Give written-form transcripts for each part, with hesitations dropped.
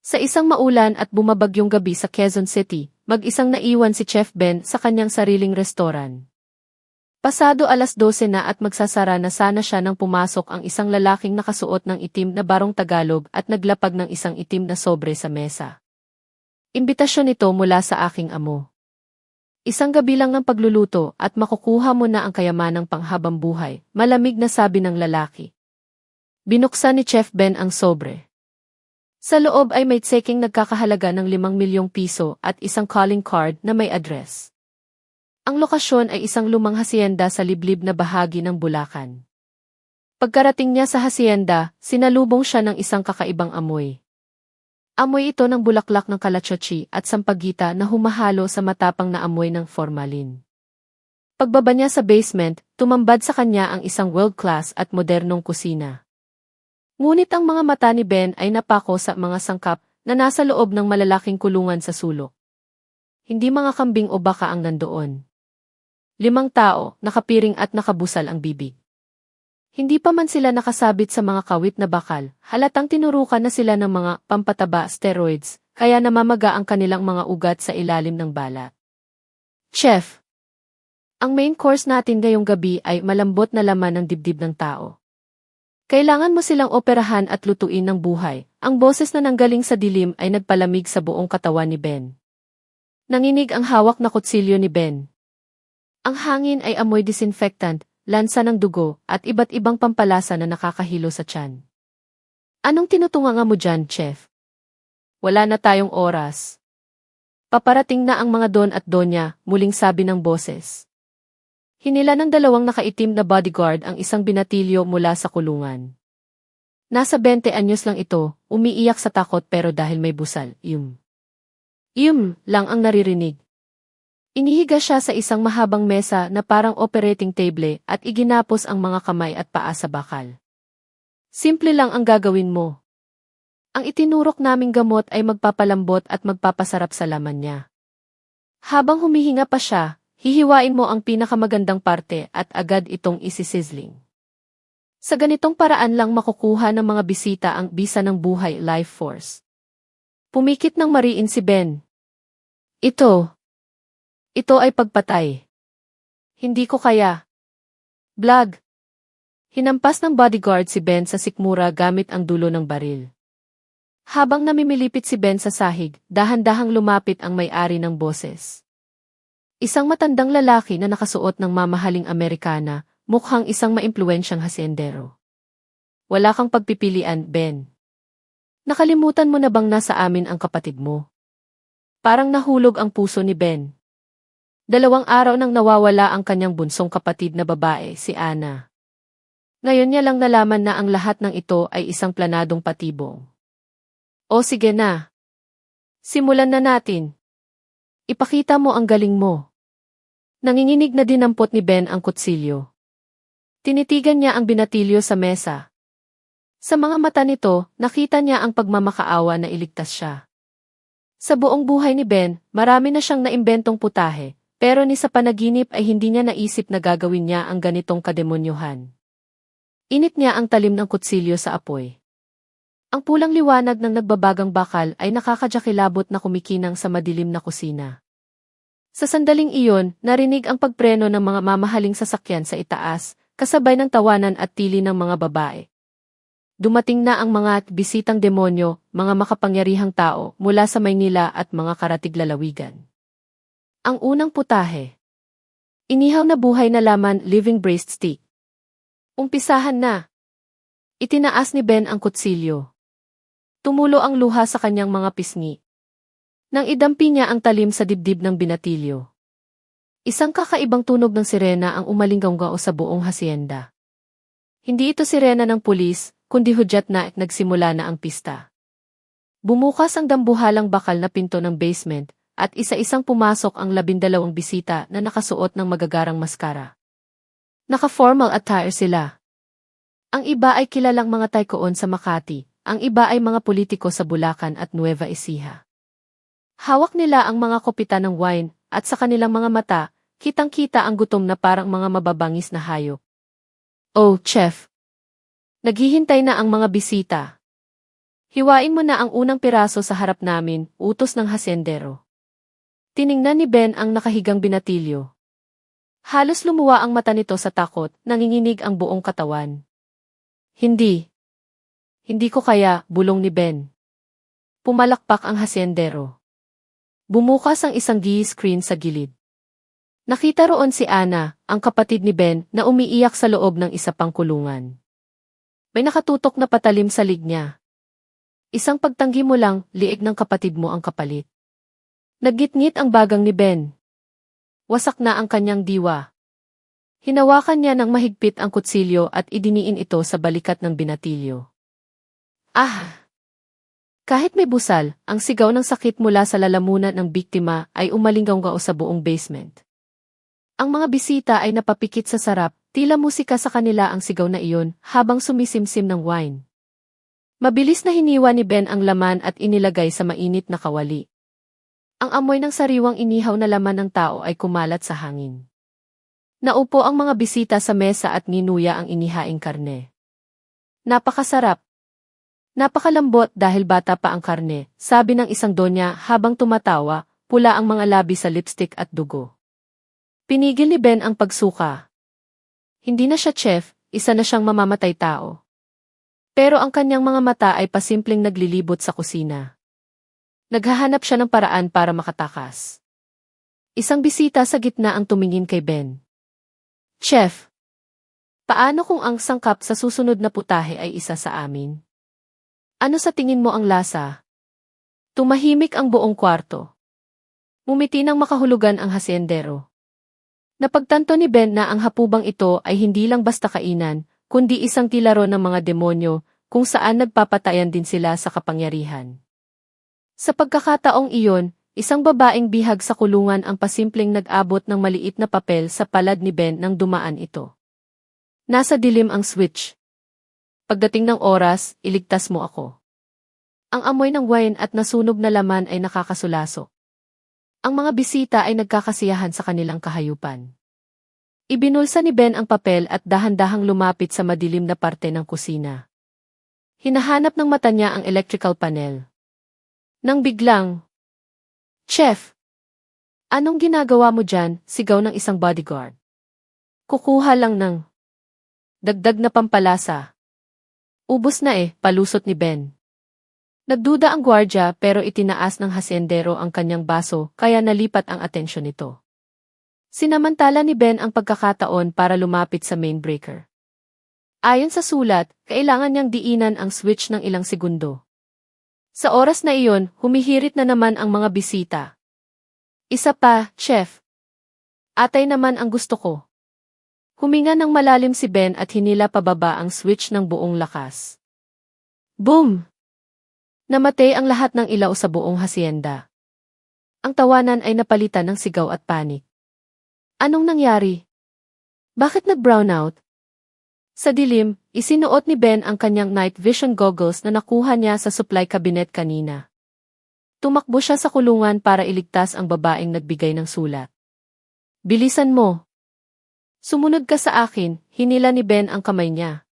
Sa isang maulan at bumabagyong gabi sa Quezon City, mag-isang naiwan si Chef Ben sa kanyang sariling restoran. Pasado 12:00 na at magsasara na sana siya nang pumasok ang isang lalaking nakasuot ng itim na barong Tagalog at naglapag ng isang itim na sobre sa mesa. Imbitasyon ito mula sa aking amo. Isang gabi lang ng pagluluto at makukuha mo na ang kayamanang panghabang buhay, malamig na sabi ng lalaki. Binuksan ni Chef Ben ang sobre. Sa loob ay may tseking nagkakahalaga ng 5 milyong piso at isang calling card na may address. Ang lokasyon ay isang lumang hasyenda sa liblib na bahagi ng Bulacan. Pagkarating niya sa hasyenda, sinalubong siya ng isang kakaibang amoy. Amoy ito ng bulaklak ng kalachochi at sampagita na humahalo sa matapang na amoy ng formalin. Pagbaba niya sa basement, tumambad sa kanya ang isang world-class at modernong kusina. Ngunit ang mga mata ni Ben ay napako sa mga sangkap na nasa loob ng malalaking kulungan sa sulok. Hindi mga kambing o baka ang nandoon. 5 tao, nakapiring at nakabusal ang bibig. Hindi pa man sila nakasabit sa mga kawit na bakal, halatang tinurukan na sila ng mga pampataba steroids, kaya namamaga ang kanilang mga ugat sa ilalim ng balat. Chef, ang main course natin ngayong gabi ay malambot na laman ng dibdib ng tao. Kailangan mo silang operahan at lutuin ng buhay. Ang boses na nanggaling sa dilim ay nagpalamig sa buong katawan ni Ben. Nanginig ang hawak na kutsilyo ni Ben. Ang hangin ay amoy disinfectant, lansa ng dugo, at iba't ibang pampalasa na nakakahilo sa tiyan. Anong tinutunganga mo dyan, Chef? Wala na tayong oras. Paparating na ang mga don at donya, muling sabi ng boses. Hinila ng 2 nakaitim na bodyguard ang isang binatilyo mula sa kulungan. Nasa 20 anyos lang ito, umiiyak sa takot pero dahil may busal, lang ang naririnig. Inihiga siya sa isang mahabang mesa na parang operating table at iginapos ang mga kamay at paa sa bakal. Simple lang ang gagawin mo. Ang itinurok naming gamot ay magpapalambot at magpapasarap sa laman niya. Habang humihinga pa siya, hihiwain mo ang pinakamagandang parte at agad itong isisizzling. Sa ganitong paraan lang makukuha ng mga bisita ang bisa ng buhay life force. Pumikit ng mariin si Ben. Ito ay pagpatay. Hindi ko kaya. Blag. Hinampas ng bodyguard si Ben sa sikmura gamit ang dulo ng baril. Habang namimilipit si Ben sa sahig, dahan-dahang lumapit ang may-ari ng boses. Isang matandang lalaki na nakasuot ng mamahaling Amerikana, mukhang isang maimpluwensyang hasyendero. Wala kang pagpipilian, Ben. Nakalimutan mo na bang nasa amin ang kapatid mo? Parang nahulog ang puso ni Ben. 2 araw nang nawawala ang kanyang bunsong kapatid na babae, si Ana. Ngayon niya lang nalaman na ang lahat ng ito ay isang planadong patibong. O sige na. Simulan na natin. Ipakita mo ang galing mo. Nanginginig na dinampot ni Ben ang kutsilyo. Tinitigan niya ang binatilyo sa mesa. Sa mga mata nito, nakita niya ang pagmamakaawa na iligtas siya. Sa buong buhay ni Ben, marami na siyang naimbentong putahe, pero ni sa panaginip ay hindi niya naisip na gagawin niya ang ganitong kademonyohan. Init niya ang talim ng kutsilyo sa apoy. Ang pulang liwanag ng nagbabagang bakal ay nakakadyakilabot na kumikinang sa madilim na kusina. Sa sandaling iyon, narinig ang pagpreno ng mga mamahaling sasakyan sa itaas, kasabay ng tawanan at tili ng mga babae. Dumating na ang mga bisitang demonyo, mga makapangyarihang tao mula sa Maynila at mga karatig lalawigan. Ang unang putahe. Inihaw na buhay na laman, living braised steak. Umpisahan na. Itinaas ni Ben ang kutsilyo. Tumulo ang luha sa kanyang mga pisngi. Nang idampi niya ang talim sa dibdib ng binatilyo. Isang kakaibang tunog ng sirena ang umalinggao sa buong hasyenda. Hindi ito sirena ng pulis, kundi hudyat na nagsimula na ang pista. Bumukas ang dambuhalang bakal na pinto ng basement, at isa-isang pumasok ang 12 bisita na nakasuot ng magagarang maskara. Naka-formal attire sila. Ang iba ay kilalang mga taikoon sa Makati, ang iba ay mga politiko sa Bulacan at Nueva Ecija. Hawak nila ang mga kopita ng wine, at sa kanilang mga mata, kitang-kita ang gutom na parang mga mababangis na hayop. Oh, Chef! Naghihintay na ang mga bisita. Hiwain mo na ang unang piraso sa harap namin, utos ng hasyendero. Tiningnan ni Ben ang nakahigang binatilyo. Halos lumuwa ang mata nito sa takot, nanginginig ang buong katawan. Hindi. Hindi ko kaya, bulong ni Ben. Pumalakpak ang hasyendero. Bumukas ang isang screen sa gilid. Nakita roon si Ana, ang kapatid ni Ben, na umiiyak sa loob ng isa pang kulungan. May nakatutok na patalim sa lig niya. Isang pagtanggi mo lang, liig ng kapatid mo ang kapalit. Naggitngit ang bagang ni Ben. Wasak na ang kanyang diwa. Hinawakan niya ng mahigpit ang kutsilyo at idiniin ito sa balikat ng binatilyo. Ah! Kahit may busal, ang sigaw ng sakit mula sa lalamunan ng biktima ay umalinggaw sa buong basement. Ang mga bisita ay napapikit sa sarap, tila musika sa kanila ang sigaw na iyon habang sumisimsim ng wine. Mabilis na hiniwa ni Ben ang laman at inilagay sa mainit na kawali. Ang amoy ng sariwang inihaw na laman ng tao ay kumalat sa hangin. Naupo ang mga bisita sa mesa at ninuya ang inihaing karne. Napakasarap. Napakalambot dahil bata pa ang karne, sabi ng isang donya habang tumatawa, pula ang mga labi sa lipstick at dugo. Pinigil ni Ben ang pagsuka. Hindi na siya chef, isa na siyang mamamatay tao. Pero ang kanyang mga mata ay pasimpleng naglilibot sa kusina. Naghahanap siya ng paraan para makatakas. Isang bisita sa gitna ang tumingin kay Ben. Chef, paano kung ang sangkap sa susunod na putahe ay isa sa amin? Ano sa tingin mo ang lasa? Tumahimik ang buong kwarto. Ngumiti ng makahulugan ang hasyendero. Napagtanto ni Ben na ang hapubang ito ay hindi lang basta kainan, kundi isang tilaro ng mga demonyo, kung saan nagpapatayan din sila sa kapangyarihan. Sa pagkakataong iyon, isang babaeng bihag sa kulungan ang pasimpleng nag-abot ng maliit na papel sa palad ni Ben nang dumaan ito. Nasa dilim ang switch. Pagdating ng oras, iligtas mo ako. Ang amoy ng wine at nasunog na laman ay nakakasulaso. Ang mga bisita ay nagkakasiyahan sa kanilang kahayupan. Ibinulsa ni Ben ang papel at dahan-dahang lumapit sa madilim na parte ng kusina. Hinahanap ng mata niya ang electrical panel. Nang biglang, Chef! Anong ginagawa mo dyan? Sigaw ng isang bodyguard. Kukuha lang ng dagdag na pampalasa. Ubos na palusot ni Ben. Nagduda ang gwardya pero itinaas ng hasyendero ang kanyang baso kaya nalipat ang atensyon nito. Sinamantala ni Ben ang pagkakataon para lumapit sa main breaker. Ayon sa sulat, kailangan niyang diinan ang switch ng ilang segundo. Sa oras na iyon, humihirit na naman ang mga bisita. Isa pa, Chef. Atay naman ang gusto ko. Huminga ng malalim si Ben at hinila pababa ang switch ng buong lakas. Boom! Namatay ang lahat ng ilaw sa buong hasyenda. Ang tawanan ay napalitan ng sigaw at panik. Anong nangyari? Bakit nag-brownout? Sa dilim, isinuot ni Ben ang kanyang night vision goggles na nakuha niya sa supply cabinet kanina. Tumakbo siya sa kulungan para iligtas ang babaeng nagbigay ng sulat. Bilisan mo! Sumunod ka sa akin, hinila ni Ben ang kamay niya.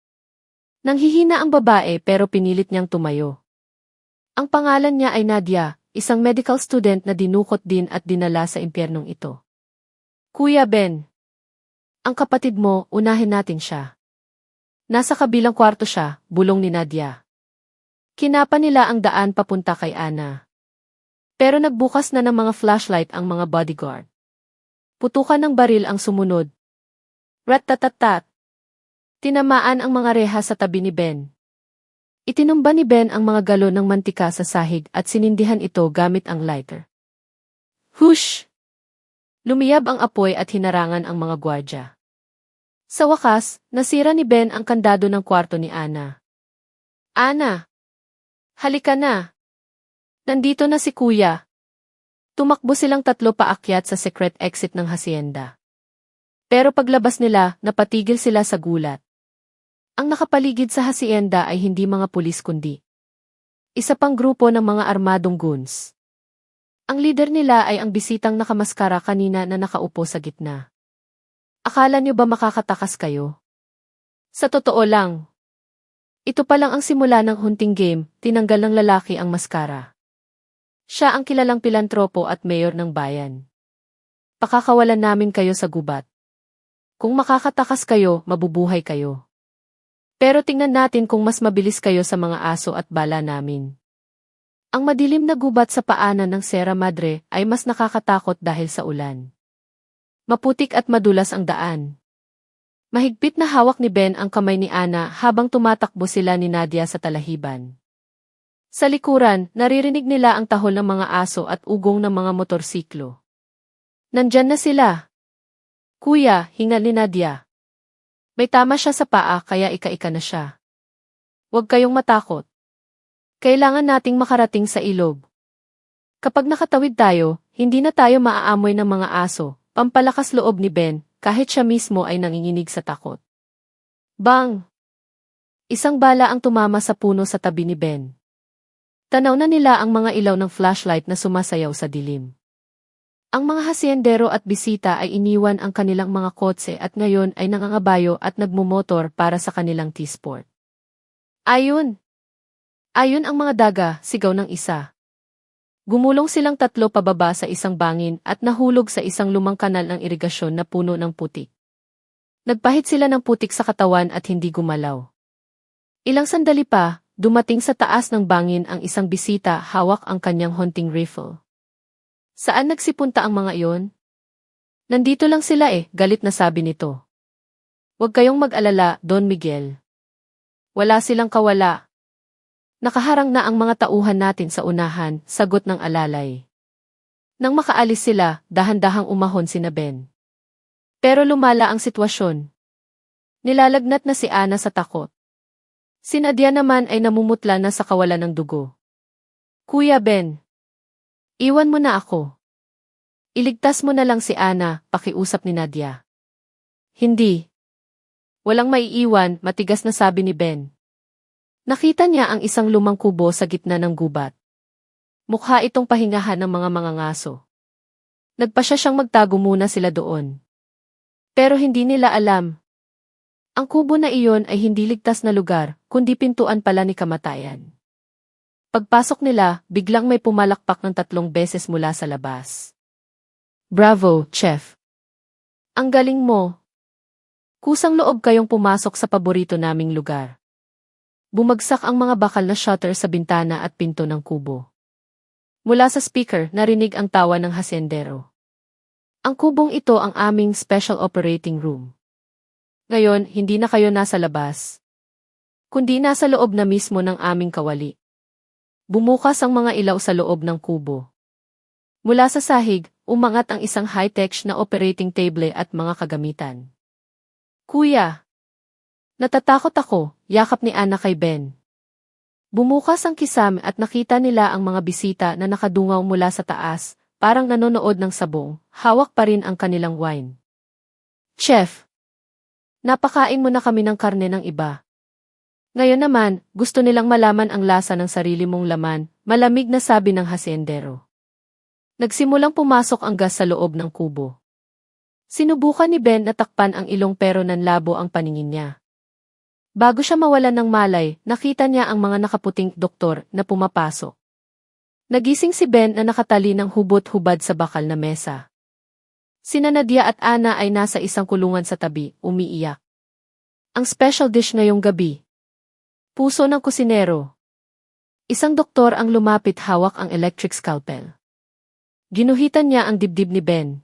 Nanghihina ang babae pero pinilit niyang tumayo. Ang pangalan niya ay Nadia, isang medical student na dinukot din at dinala sa impyernong ito. Kuya Ben, ang kapatid mo, unahin natin siya. Nasa kabilang kwarto siya, bulong ni Nadia. Kinapa nila ang daan papunta kay Ana. Pero nagbukas na ng mga flashlight ang mga bodyguard. Putukan ng baril ang sumunod. Rat-tat-tat. Tinamaan ang mga reha sa tabi ni Ben. Itinumba ni Ben ang mga galon ng mantika sa sahig at sinindihan ito gamit ang lighter. Hush! Lumiyab ang apoy at hinarangan ang mga gwardya. Sa wakas, nasira ni Ben ang kandado ng kwarto ni Ana. Ana! Halika na! Nandito na si Kuya. Tumakbo silang tatlo paakyat sa secret exit ng hasyenda. Pero paglabas nila, napatigil sila sa gulat. Ang nakapaligid sa hasyenda ay hindi mga pulis kundi isa pang grupo ng mga armadong goons. Ang leader nila ay ang bisitang nakamaskara kanina na nakaupo sa gitna. Akala niyo ba makakatakas kayo? Sa totoo lang, Ito pa lang ang simula ng hunting game, tinanggal ng lalaki ang maskara. Siya ang kilalang pilantropo at mayor ng bayan. Pakakawalan namin kayo sa gubat. Kung makakatakas kayo, mabubuhay kayo. Pero tingnan natin kung mas mabilis kayo sa mga aso at bala namin. Ang madilim na gubat sa paanan ng Sierra Madre ay mas nakakatakot dahil sa ulan. Maputik at madulas ang daan. Mahigpit na hawak ni Ben ang kamay ni Ana habang tumatakbo sila ni Nadia sa talahiban. Sa likuran, naririnig nila ang tahol ng mga aso at ugong ng mga motorsiklo. Nandyan na sila. Kuya, hingal ni Nadia. May tama siya sa paa kaya ika-ika na siya. Huwag kayong matakot. Kailangan nating makarating sa ilog. Kapag nakatawid tayo, hindi na tayo maaamoy ng mga aso, pampalakas loob ni Ben. Kahit siya mismo ay nanginginig sa takot. Bang! Isang bala ang tumama sa puno sa tabi ni Ben. Tanaw na nila ang mga ilaw ng flashlight na sumasayaw sa dilim. Ang mga hasyendero at bisita ay iniwan ang kanilang mga kotse at ngayon ay nangangabayo at nagmumotor para sa kanilang T-Sport. Ayun! Ayun ang mga daga, sigaw ng isa. Gumulong silang tatlo pababa sa isang bangin at nahulog sa isang lumang kanal ng irigasyon na puno ng putik. Nagpahid sila ng putik sa katawan at hindi gumalaw. Ilang sandali pa, dumating sa taas ng bangin ang isang bisita hawak ang kanyang hunting rifle. Saan nagsipunta ang mga iyon? Nandito lang sila galit na sabi nito. Huwag kayong mag-alala, Don Miguel. Wala silang kawala. Nakaharang na ang mga tauhan natin sa unahan, sagot ng alalay. Nang makaalis sila, dahan-dahang umahon sina Ben. Pero lumala ang sitwasyon. Nilalagnat na si Ana sa takot. Si Nadia naman ay namumutla na sa kawalan ng dugo. Kuya Ben, iwan mo na ako. Iligtas mo na lang si Ana, pakiusap ni Nadia. Hindi. Walang maiiwan, matigas na sabi ni Ben. Nakita niya ang isang lumang kubo sa gitna ng gubat. Mukha itong pahingahan ng mga mangangaso. Nagpasya siyang magtago muna sila doon. Pero hindi nila alam. Ang kubo na iyon ay hindi ligtas na lugar, kundi pintuan pala ni kamatayan. Pagpasok nila, biglang may pumalakpak ng 3 beses mula sa labas. Bravo, Chef! Ang galing mo! Kusang loob kayong pumasok sa paborito naming lugar. Bumagsak ang mga bakal na shutter sa bintana at pinto ng kubo. Mula sa speaker, narinig ang tawa ng hasyendero. Ang kubong ito ang aming special operating room. Ngayon, hindi na kayo nasa labas, kundi nasa loob na mismo ng aming kawali. Bumukas ang mga ilaw sa loob ng kubo. Mula sa sahig, umangat ang isang high-tech na operating table at mga kagamitan. Kuya! Natatakot ako, yakap ni Ana kay Ben. Bumukas ang kisame at nakita nila ang mga bisita na nakadungaw mula sa taas, parang nanonood ng sabong, hawak pa rin ang kanilang wine. Chef! Napakain mo na kami ng karne ng iba. Ngayon naman, gusto nilang malaman ang lasa ng sarili mong laman, malamig na sabi ng hasyendero. Nagsimulang pumasok ang gas sa loob ng kubo. Sinubukan ni Ben na takpan ang ilong pero nanlabo ang paningin niya. Bago siya mawalan ng malay, nakita niya ang mga nakaputing doktor na pumapasok. Nagising si Ben na nakatali ng hubot-hubad sa bakal na mesa. Sina Nadia at Ana ay nasa isang kulungan sa tabi, umiiyak. Ang special dish ngayong gabi. Puso ng kusinero. Isang doktor ang lumapit hawak ang electric scalpel. Ginuhitan niya ang dibdib ni Ben.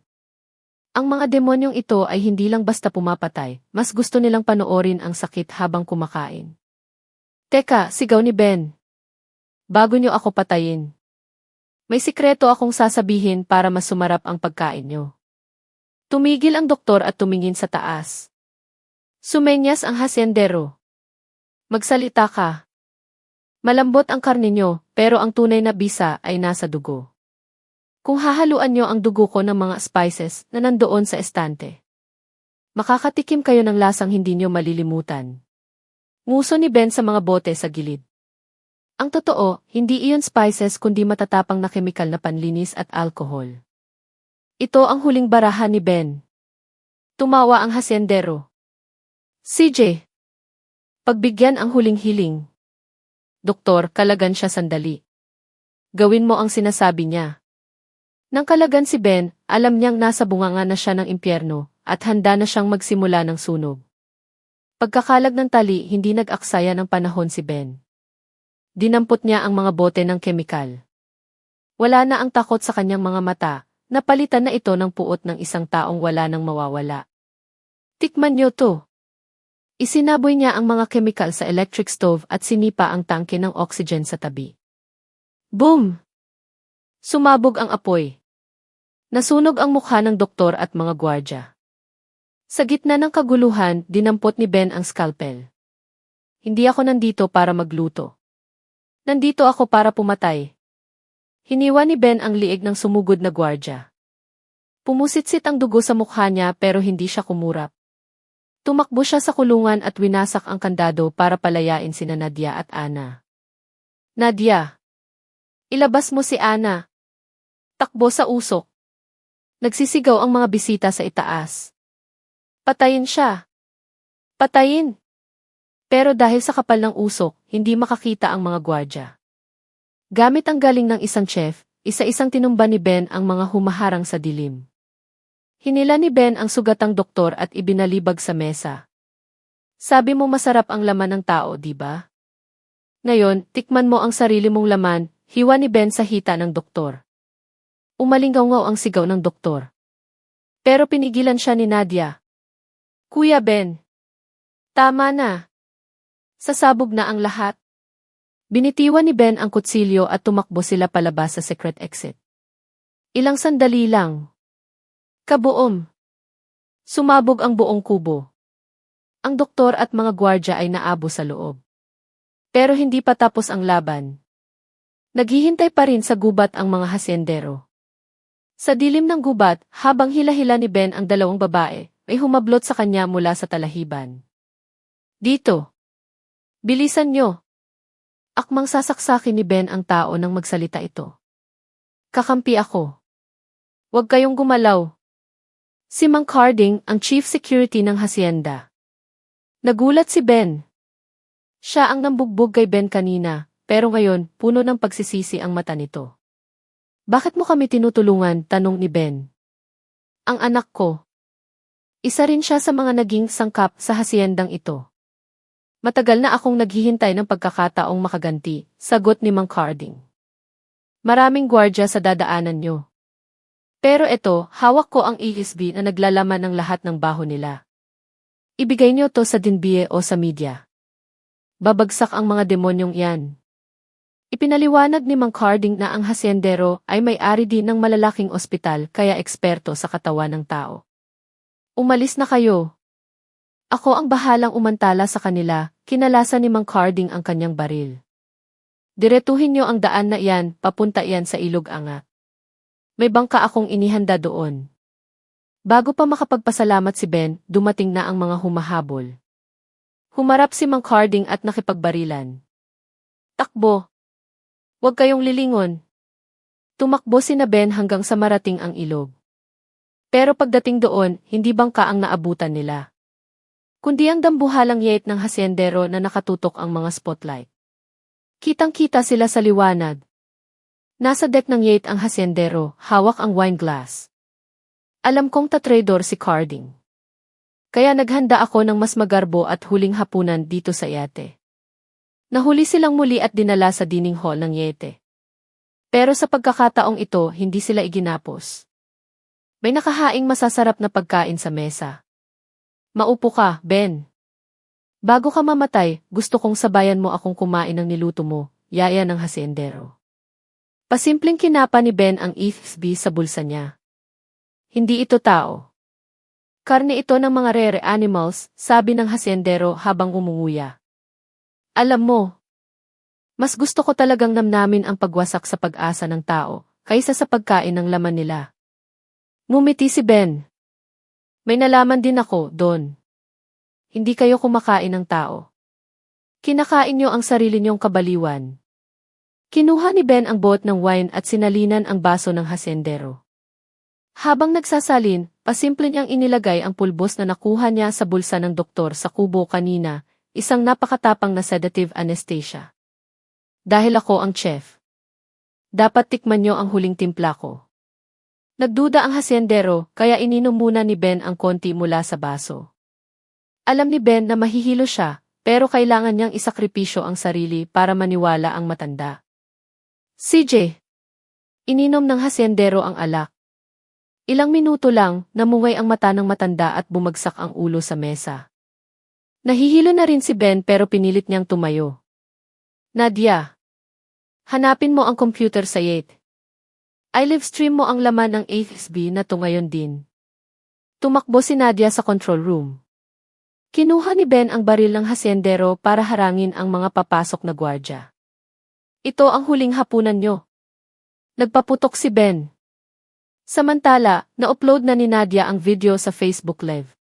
Ang mga demonyong ito ay hindi lang basta pumapatay, mas gusto nilang panoorin ang sakit habang kumakain. Teka, sigaw ni Ben. Bago niyo ako patayin. May sikreto akong sasabihin para mas sumarap ang pagkain niyo. Tumigil ang doktor at tumingin sa taas. Sumenyas ang hasyendero. Magsalita ka. Malambot ang karne niyo, pero ang tunay na bisa ay nasa dugo. Kung hahaluan niyo ang dugo ko ng mga spices na nandoon sa estante, makakatikim kayo ng lasang hindi niyo malilimutan. Nguso ni Ben sa mga bote sa gilid. Ang totoo, hindi iyon spices kundi matatapang na kemikal na panlinis at alkohol. Ito ang huling barahan ni Ben. Tumawa ang hasyendero. CJ, Pagbigyan ang huling hiling. Doktor, kalagan siya sandali. Gawin mo ang sinasabi niya. Nang kalagan si Ben, alam niyang nasa bunganga na siya ng impyerno, at handa na siyang magsimula ng sunog. Pagkakalag ng tali, hindi nag-aksaya ng panahon si Ben. Dinampot niya ang mga bote ng kemikal. Wala na ang takot sa kanyang mga mata, napalitan na ito ng puot ng isang taong wala nang mawawala. Tikman niyo to. Isinaboy niya ang mga kemikal sa electric stove at sinipa ang tangke ng oxygen sa tabi. Boom! Sumabog ang apoy. Nasunog ang mukha ng doktor at mga gwardya. Sa gitna ng kaguluhan, dinampot ni Ben ang scalpel. Hindi ako nandito para magluto. Nandito ako para pumatay. Hiniwa ni Ben ang liig ng sumugod na gwardya. Pumusitsit ang dugo sa mukha niya pero hindi siya kumurap. Tumakbo siya sa kulungan at winasak ang kandado para palayain sina Nadia at Ana. Nadia! Ilabas mo si Ana! Takbo sa usok. Nagsisigaw ang mga bisita sa itaas. Patayin siya! Patayin! Pero dahil sa kapal ng usok, hindi makakita ang mga gwardya. Gamit ang galing ng isang chef, isa-isang tinumba ni Ben ang mga humaharang sa dilim. Hinila ni Ben ang sugatang doktor at ibinalibag sa mesa. Sabi mo masarap ang laman ng tao, di ba? Ngayon, tikman mo ang sarili mong laman, hiwa ni Ben sa hita ng doktor. Umalingaw-ngaw ang sigaw ng doktor. Pero pinigilan siya ni Nadia. Kuya Ben. Tama na. Sasabog na ang lahat. Binitiwan ni Ben ang kutsilyo at tumakbo sila palabas sa secret exit. Ilang sandali lang. Kabuom. Sumabog ang buong kubo. Ang doktor at mga gwardya ay naabo sa loob. Pero hindi pa tapos ang laban. Naghihintay pa rin sa gubat ang mga hasyendero. Sa dilim ng gubat, habang hila-hila ni Ben ang dalawang babae, ay humablot sa kanya mula sa talahiban. Dito. Bilisan nyo. Akmang sasaksakin ni Ben ang tao nang magsalita ito. Kakampi ako. Huwag kayong gumalaw. Si Mang Carding, ang chief security ng hacienda. Nagulat si Ben. Siya ang nambugbog kay Ben kanina, pero ngayon, puno ng pagsisisi ang mata nito. Bakit mo kami tinutulungan? Tanong ni Ben. Ang anak ko. Isa rin siya sa mga naging sangkap sa haciendang ito. Matagal na akong naghihintay ng pagkakataong makaganti, sagot ni Mang Carding. Maraming gwardya sa dadaanan nyo. Pero ito, hawak ko ang ESB na naglalaman ng lahat ng baho nila. Ibigay nyo to sa dinbiye o sa media. Babagsak ang mga demonyong yan. Ipinaliwanag ni Mang Carding na ang hasyendero ay may-ari din ng malalaking ospital kaya eksperto sa katawan ng tao. Umalis na kayo. Ako ang bahalang umantala sa kanila, kinalasan ni Mang Carding ang kanyang baril. Diretuhin nyo ang daan na iyan, papunta iyan sa ilog anga. May bangka akong inihanda doon. Bago pa makapagpasalamat si Ben, dumating na ang mga humahabol. Humarap si Mang Carding at nakipagbarilan. Takbo! Huwag kayong lilingon. Tumakbo sina Ben hanggang sa marating ang ilog. Pero pagdating doon, hindi bangka ang naabutan nila, kundi ang dambuhalang yate ng hasyendero na nakatutok ang mga spotlight. Kitang-kita sila sa liwanag. Nasa deck ng yate ang hasyendero, hawak ang wine glass. Alam kong tatrador si Carding. Kaya naghanda ako ng mas magarbo at huling hapunan dito sa yate. Nahuli silang muli at dinala sa dining hall ng yate. Pero sa pagkakataong ito, hindi sila iginapos. May nakahaing masasarap na pagkain sa mesa. Maupo ka, Ben. Bago ka mamatay, gusto kong sabayan mo akong kumain ng niluto mo, yaya ng hasyendero. Pasimpleng kinapa ni Ben ang ESB sa bulsa niya. Hindi ito tao. Karne ito ng mga rare animals, sabi ng hasyendero habang umunguya. Alam mo, mas gusto ko talagang namnamin ang pagwasak sa pag-asa ng tao, kaysa sa pagkain ng laman nila. Ngumiti si Ben. May nalaman din ako, Don. Hindi kayo kumakain ng tao. Kinakain niyo ang sarili niyong kabaliwan. Kinuha ni Ben ang bot ng wine at sinalinan ang baso ng hasyendero. Habang nagsasalin, pasimple niyang inilagay ang pulbos na nakuha niya sa bulsa ng doktor sa kubo kanina, isang napakatapang na sedative anesthesia. Dahil ako ang chef. Dapat tikman niyo ang huling timpla ko. Nagduda ang hasyendero, kaya ininom muna ni Ben ang konti mula sa baso. Alam ni Ben na mahihilo siya, pero kailangan niyang isakripisyo ang sarili para maniwala ang matanda. CJ. Ininom ng hasyendero ang alak. Ilang minuto lang, namungay ang mata ng matanda at bumagsak ang ulo sa mesa. Nahihilo na rin si Ben pero pinilit niyang tumayo. Nadia. Hanapin mo ang computer sa Yate. I-livestream mo ang laman ng AFSB na to ngayon din. Tumakbo si Nadia sa control room. Kinuha ni Ben ang baril ng hasyendero para harangin ang mga papasok na gwardya. Ito ang huling hapunan nyo. Nagpaputok si Ben. Samantala, na-upload na ni Nadia ang video sa Facebook Live.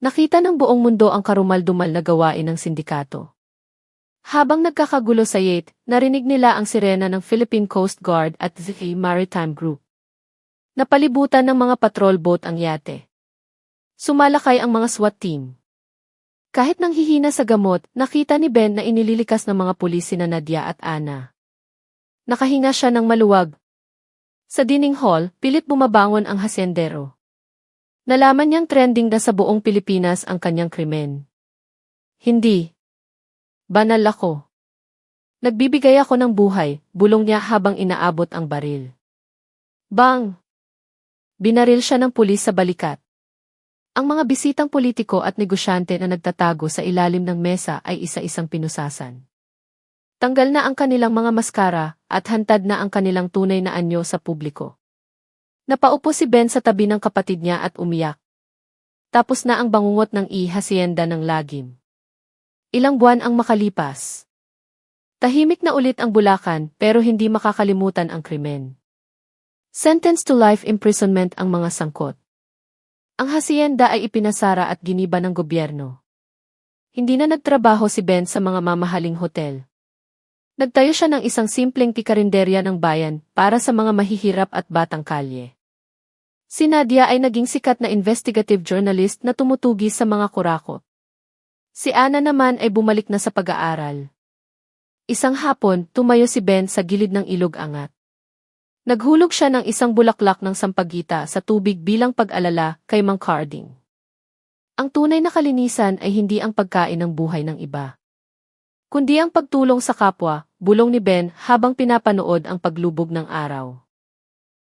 Nakita ng buong mundo ang karumal-dumal na gawain ng sindikato. Habang nagkakagulo sa Yate, narinig nila ang sirena ng Philippine Coast Guard at the Maritime Group. Napalibutan ng mga patrol boat ang yate. Sumalakay ang mga SWAT team. Kahit nanghihina sa gamot, nakita ni Ben na inililikas ng mga pulis sina Nadia at Ana. Nakahinga siya ng maluwag. Sa dining hall, pilit bumabangon ang hasyendero. Nalaman niyang trending na sa buong Pilipinas ang kanyang krimen. Hindi. Banal ako. Nagbibigay ako ng buhay, bulong niya habang inaabot ang baril. Bang! Binaril siya ng pulis sa balikat. Ang mga bisitang politiko at negosyante na nagtatago sa ilalim ng mesa ay isa-isang pinusasan. Tanggal na ang kanilang mga maskara at hantad na ang kanilang tunay na anyo sa publiko. Napaupo si Ben sa tabi ng kapatid niya at umiyak. Tapos na ang bangungot ng hasyenda ng lagim. Ilang buwan ang makalipas. Tahimik na ulit ang Bulacan pero hindi makakalimutan ang krimen. Sentenced to life imprisonment ang mga sangkot. Ang hasyenda ay ipinasara at giniba ng gobyerno. Hindi na nagtrabaho si Ben sa mga mamahaling hotel. Nagtayo siya ng isang simpleng pikarinderya ng bayan para sa mga mahihirap at batang kalye. Si Nadia ay naging sikat na investigative journalist na tumutugi sa mga kurakot. Si Ana naman ay bumalik na sa pag-aaral. Isang hapon, tumayo si Ben sa gilid ng ilog Angat. Naghulog siya ng isang bulaklak ng sampagita sa tubig bilang pag-alala kay Mang Carding. Ang tunay na kalinisan ay hindi ang pagkain ng buhay ng iba, kundi ang pagtulong sa kapwa, bulong ni Ben habang pinapanood ang paglubog ng araw.